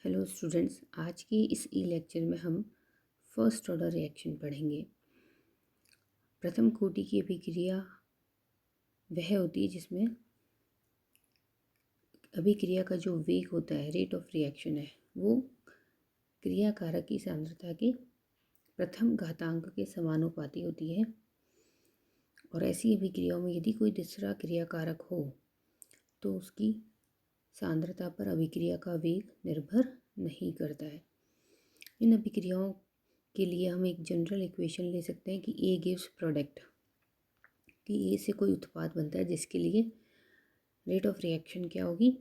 Hello students, आज के इस ई लेक्चर में हम फर्स्ट ऑर्डर रिएक्शन पढ़ेंगे। प्रथम कोटि की अभिक्रिया वह होती है जिसमें अभिक्रिया का जो वेग होता है, रेट ऑफ रिएक्शन है, वो क्रिया कारक की सांद्रता के प्रथम घातांक के समानुपाती होती है। और ऐसी अभिक्रियाओं में यदि कोई दूसरा क्रिया कारक हो तो उसकी सांद्रता पर अभिक्रिया का वेग निर्भर नहीं करता है। इन अभिक्रियाओं के लिए हम एक जनरल इक्वेशन ले सकते हैं कि ए गिव्स प्रोडक्ट, कि ए से कोई उत्पाद बनता है जिसके लिए रेट ऑफ रिएक्शन क्या होगी,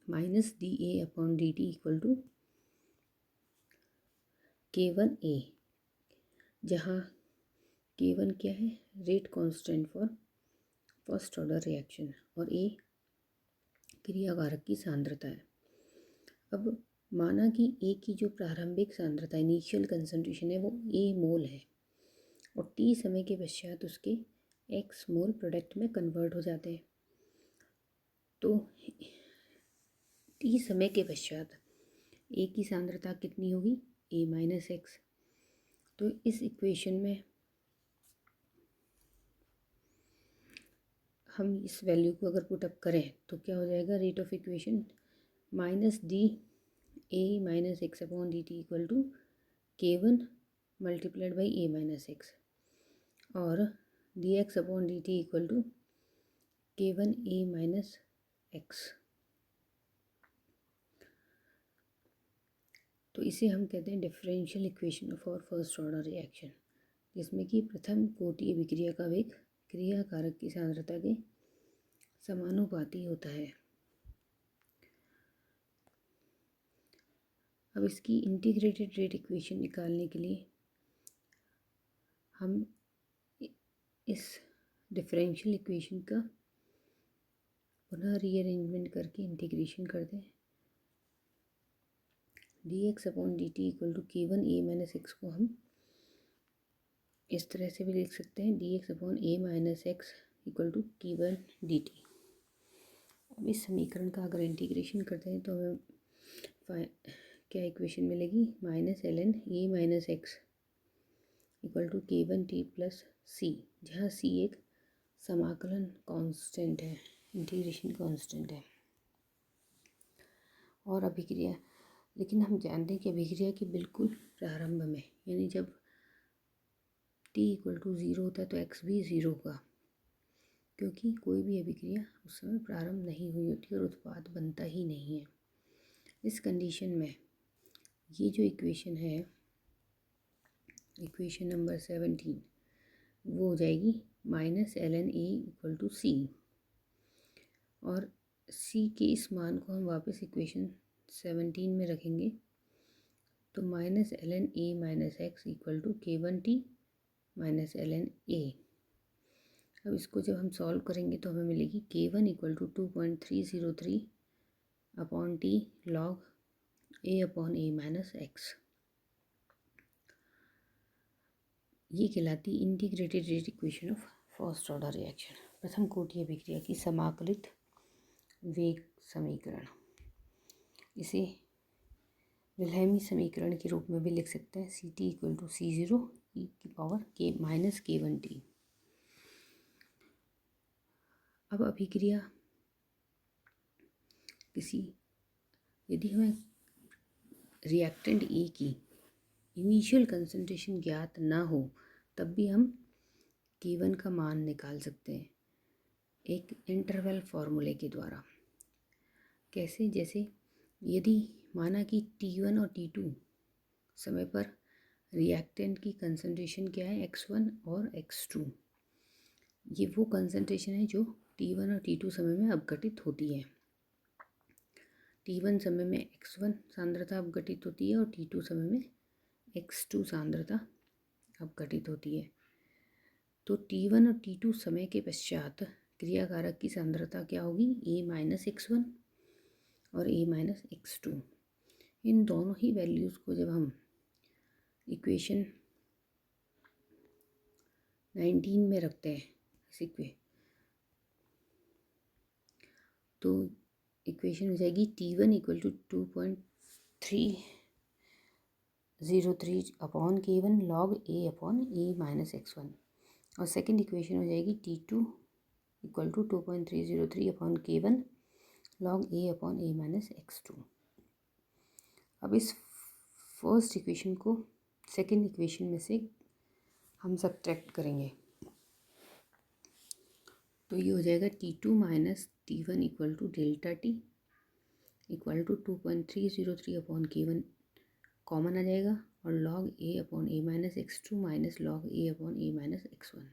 -dA/dt इक्वल टू K1A, जहाँ K1 क्या है, rate constant for first order reaction, और A क्रिया कारक की सांद्रता है। अब माना कि A की जो प्रारंभिक सांद्रता, इनिशियल कंसंट्रेशन है, वो A मोल है और T समय के पश्चात उसके X मोल प्रोडक्ट में कन्वर्ट हो जाते हैं। तो T समय के पश्चात A की सांद्रता कितनी होगी, A-X। तो इस इक्वेशन में हम इस वैल्यू को अगर पुटअप करें तो क्या हो जाएगा, rate of equation -dA-X/dt equal to K1 multiplied by A-X, और dx/dt इक्वल टू K1A-X। तो इसे हम कहते हैं differential equation for first order reaction, जिसमें कि प्रथम कोटि अभिक्रिया का वेग क्रिया कारक की सांद्रता के समानुपाती होता है। अब इसकी इंटीग्रेटेड रेट इक्वेशन निकालने के लिए हम इस डिफरेंशियल इक्वेशन का पुनः रीअरेंजमेंट करके इंटीग्रेशन करते हैं। dx/dt इक्वल टू K1A-X को हम इस तरह से भी लिख सकते हैं, dx/A-X इक्वल टू K1dt। अब इस समीकरण का अगर इंटीग्रेशन करते हैं तो हमें क्या इक्वेशन मिलेगी, -ln A-X equal to K1T plus C, जहाँ C एक समाकलन कांस्टेंट है, इंटीग्रेशन कांस्टेंट है। और अभिक्रिया, लेकिन हम जानते हैं कि अभिक्रिया के बिल्कुल प्रारंभ में, यानी जब t इक्वल टू 0 होता है तो x भी 0 होगा, क्योंकि कोई भी अभिक्रिया उस समय प्रारंभ नहीं हुई होती और उत्पाद बनता ही नहीं है। इस कंडीशन में ये जो इक्वेशन है, इक्वेशन नंबर 17, वो हो जाएगी -ln A equal to C, और C के इस मान को हम वापस इक्वेशन 17 में रखेंगे तो -ln A-X equal to K1T -ln A। अब इसको जब हम सॉल्व करेंगे तो हमें मिलेगी K1 equal to 2.303/T log A/A-X। ये कहलाती integrated rate equation of first order reaction, प्रथम कोटि अभिक्रिया की समाकलित वेग समीकरण। इसे विल्हेमी समीकरण के रूप में भी लिख सकते हैं, CT equal to C0 e⁻K-1T। अब अभिक्रिया यदि हमें रिएक्टेंट ए की इनिशियल कंसंट्रेशन ज्ञात ना हो तब भी हम K1 का मान निकाल सकते हैं एक इंटरवल फार्मूले के द्वारा। कैसे, जैसे यदि माना कि T1 और T2 समय पर रिएक्टेंट की कंसंट्रेशन क्या है, X1 और X2, ये वो कंसंट्रेशन है जो T1 और T2 समय में अपघटित होती है। T1 समय में X1 सांद्रता अपघटित होती है और T2 समय में X2 सांद्रता अपघटित होती है। तो T1 और T2 समय के पश्चात क्रिया कारक की सांद्रता क्या होगी, A-X1 और A-X2। इन दोनों ही वैल्यूज़ को जब हम इक्वेशन 19 में रखते हैं तो इक्वेशन हो जाएगी T1 equal to 2.303 303 upon K1 log A upon A minus x1। और सेकेंड इक्वेशन हो जाएगी T2 equal to 2.303 upon K1 log A upon A minus x2। अब इस फर्स्ट इक्वेशन को सेकेंड इक्वेशन में से हम सब्ट्रैक्ट करेंगे, तो ये हो जाएगा T2 minus T1 equal to delta T equal to 2.303 upon K1 common आ जाएगा और log A upon A minus x2 minus log A upon A minus x1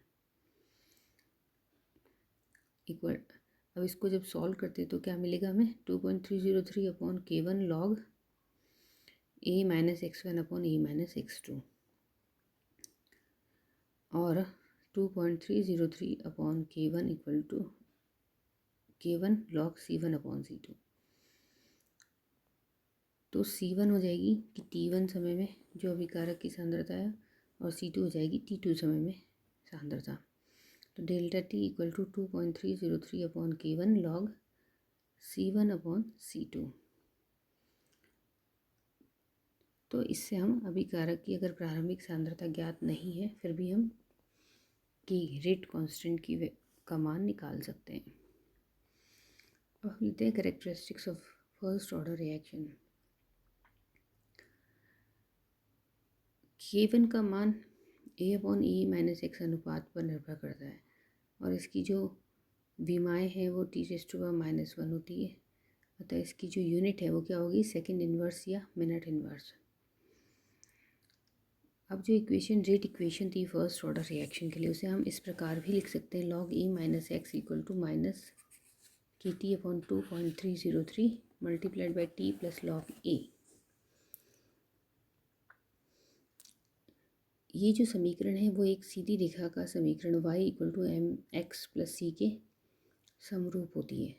equal. अब इसको जब सॉल्व करते हैं तो क्या मिलेगा हमें 2.303 upon K1 log A minus x1 upon A minus x2 और 2.303 upon K1 equal to K1 log C1 upon C2। तो C1 हो जाएगी कि T1 समय में जो अभिकारक की सांद्रता है और C2 हो जाएगी T2 समय में सांद्रता। तो delta T equal to 2.303 upon K1 log C1 upon C2। तो इससे हम अभिकारक की अगर प्रारंभिक सांद्रता ज्ञात नहीं है फिर भी हम की रेट कांस्टेंट का मान निकाल सकते हैं। अब हम लेते हैं characteristics of first order reaction. K1 का मान A upon E minus x अनुपात पर निर्भर करता है और इसकी जो विमाएँ हैं वो T⁻⁻1 होती है। अतः इसकी जो यूनिट है वो क्या होगी, सेकंड इन्वर्स या मिनट इन्वर्स। अब जो इक्वेशन रेट इक्वेशन थी फर्स्ट ऑर्डर रिएक्शन के लिए उसे हम इस प्रकार भी लिख सकते हैं log E minus X equal to minus KT upon 2.303 multiplied by T plus log A। ये जो समीकरण है वो एक सीधी रेखा का समीकरण y equal to mx plus C के समरूप होती है।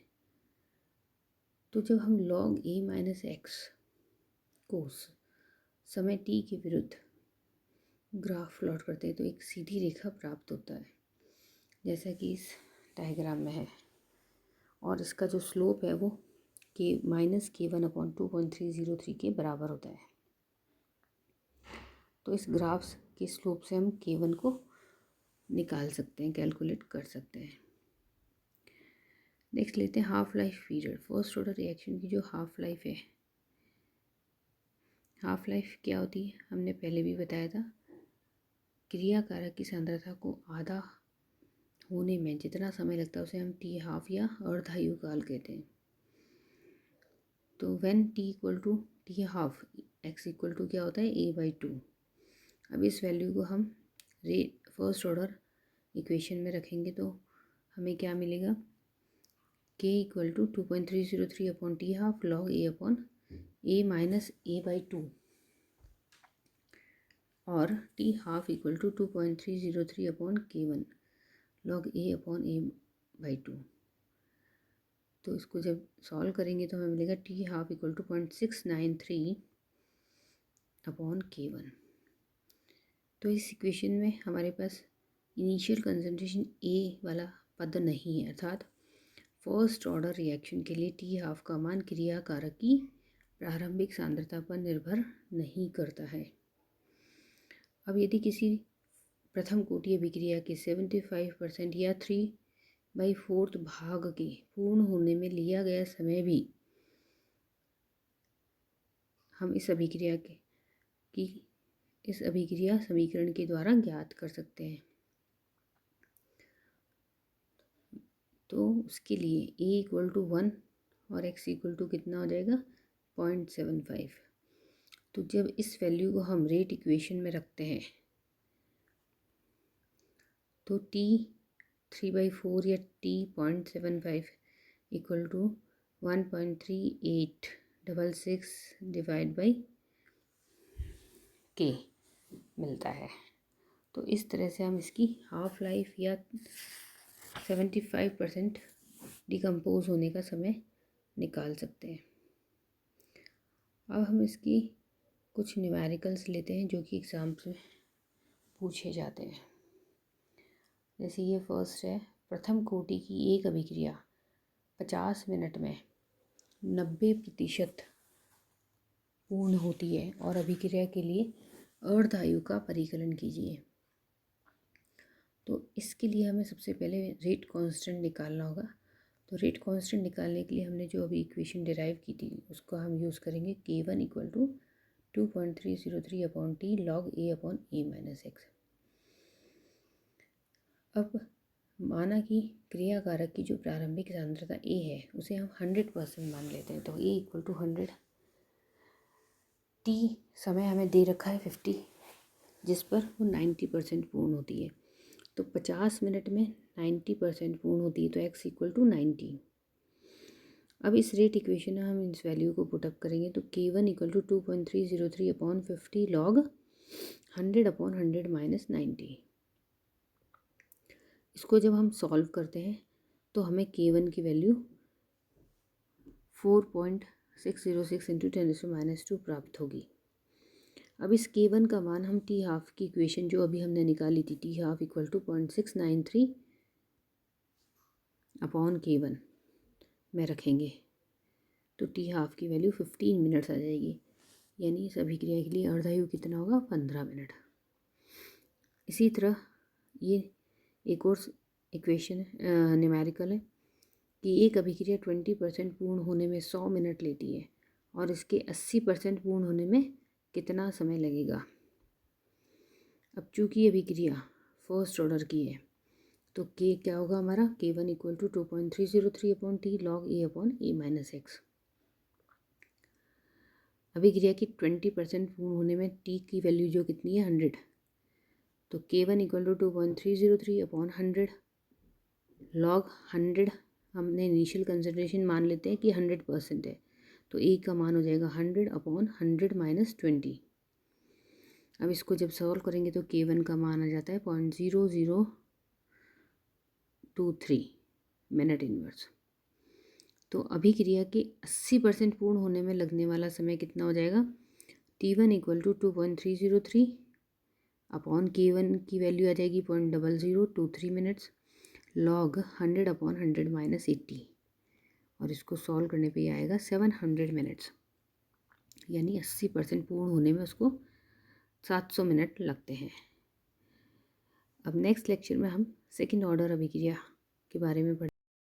तो जब हम log A माइनस एक्स को समय t के विरुद्ध ग्राफ प्लॉट करते हैं तो एक सीधी रेखा प्राप्त होता है जैसा कि इस डायग्राम में है और इसका जो स्लोप है वो -K1 अपॉन 2.303 के बराबर होता है। तो इस ग्राफ के स्लोप से हम K1 को निकाल सकते हैं, कैलकुलेट कर सकते हैं। नेक्स्ट लेते हैं half life period. First order reaction की जो हाफ लाइफ है, हाफ लाइफ क्या होती है हमने पहले भी बताया था। क्रिया कारक की सांद्रता को आधा होने में जितना समय लगता है उसे हम टी हाफ या अर्धायु काल कहते हैं। तो when T equal to T half X equal to क्या होता है A/2। अब इस वैल्यू को हम फर्स्ट ऑर्डर इक्वेशन में रखेंगे तो हमें क्या मिलेगा, K equal to 2.303 upon T half log A upon A minus A/2 और T half equal to 2.303 upon K1 log A upon A/2। तो इसको जब सॉल्व करेंगे तो हमें मिलेगा T half equal to 0.693 upon K1। तो इस इक्वेशन में हमारे पास इनिशियल कंसंट्रेशन A वाला पद नहीं है, अर्थात फर्स्ट ऑर्डर रिएक्शन के लिए टी हाफ का मान क्रिया कारक की प्रारंभिक सांद्रता पर निर्भर नहीं करता है। अब यदि किसी प्रथम कोटि अभिक्रिया के 75% या 3/4 भाग के पूर्ण होने में लिया गया समय भी हम इस अभिक्रिया समीकरण के द्वारा ज्ञात कर सकते हैं। तो उसके लिए A इक्वल टू 1 और x इक्वल टू कितना हो जाएगा 0.75। तो जब इस वैल्यू को हम रेट इक्वेशन में रखते हैं तो T 3/4 या T 0.75 equal to 1.3866 divide by K मिलता है। तो इस तरह से हम इसकी हाफ लाइफ या 75% डिकम्पोज होने का समय निकाल सकते हैं। अब हम इसकी कुछ न्यूमेरिकल्स लेते हैं जो कि एग्जाम्स में पूछे जाते हैं। जैसे ये फर्स्ट है, प्रथम कोटि की एक अभिक्रिया 50 मिनट में 90% पूर्ण होती है और अभिक्रिया के लिए अर्ध आयु का परिकलन कीजिए। तो इसके लिए हमें सबसे पहले रेट कांस्टेंट निकालना होगा। तो रेट कांस्टेंट निकालने के लिए हमने जो अभी इक्वेशन डिराइव की थी उसको हम यूज़ करेंगे K1 equal to 2.303 upon T log A upon A minus X. अब माना कि क्रियाकारक की जो प्रारंभिक सांद्रता ए है उसे हम 100% मान लेते हैं। तो ए इक्वल टू 100, टी समय हमें दे रखा है 50, जिस पर वो 90% पूर्ण होती है। तो 50 मिनट में 90% पूर्ण होती है, तो x इक्वल टू 90। अब इस रेट इक्वेशन में हम इस वैल्यू को पुटअप करेंगे तो K1 equal to 2.303 upon 50 log 100 upon 100 minus 90। इसको जब हम सॉल्व करते हैं तो हमें K1 की वैल्यू 4.606 इंटू 10⁻² प्राप्त होगी। अब इस K1 का मान हम टी हाफ की इक्वेशन जो अभी हमने निकाली थी, T half equal to 0.693 upon K1 में रखेंगे तो टी हाफ की वैल्यू 15 मिनट्स आ जाएगी। यानी इस अभिक्रिया के लिए अर्धायु कितना होगा, 15 मिनट। इसी तरह ये एक और इक्वेशन न्यूमेरिकल है कि एक अभिक्रिया 20% पूर्ण होने में 100 मिनट लेती है और इसके 80% पूर्ण होने में कितना समय लगेगा। अब चूँकि अभिक्रिया फर्स्ट ऑर्डर की है तो के क्या होगा हमारा, K1 equal to 2.303 upon T log A upon A minus X. अभिक्रिया की 20% पूर्ण होने में टी की वैल्यू जो कितनी है 100, तो K1 equal to 2.303 upon 100 log 100, हमने इनिशियल कंसिडरेशन मान लेते हैं कि 100% है, तो ए का मान हो जाएगा 100 अपॉन 100 माइनस 20। अब इसको जब सॉल्व करेंगे तो K1 का मान आ जाता है 0.0023 मिनट इनवर्स। तो अभिक्रिया के 80% पूर्ण होने में लगने वाला समय कितना हो जाएगा, T1 equal to 2.303 upon K1 की वैल्यू आ जाएगी 0.0023 मिनट्स लॉग 100 अपॉन 100 माइनस 80, और इसको सॉल्व करने पे आएगा 700 मिनट्स। यानी 80% पूर्ण होने में उसको 700 मिनट लगते हैं। अब नेक्स्ट लेक्चर में हम सेकंड ऑर्डर अभिक्रिया के बारे में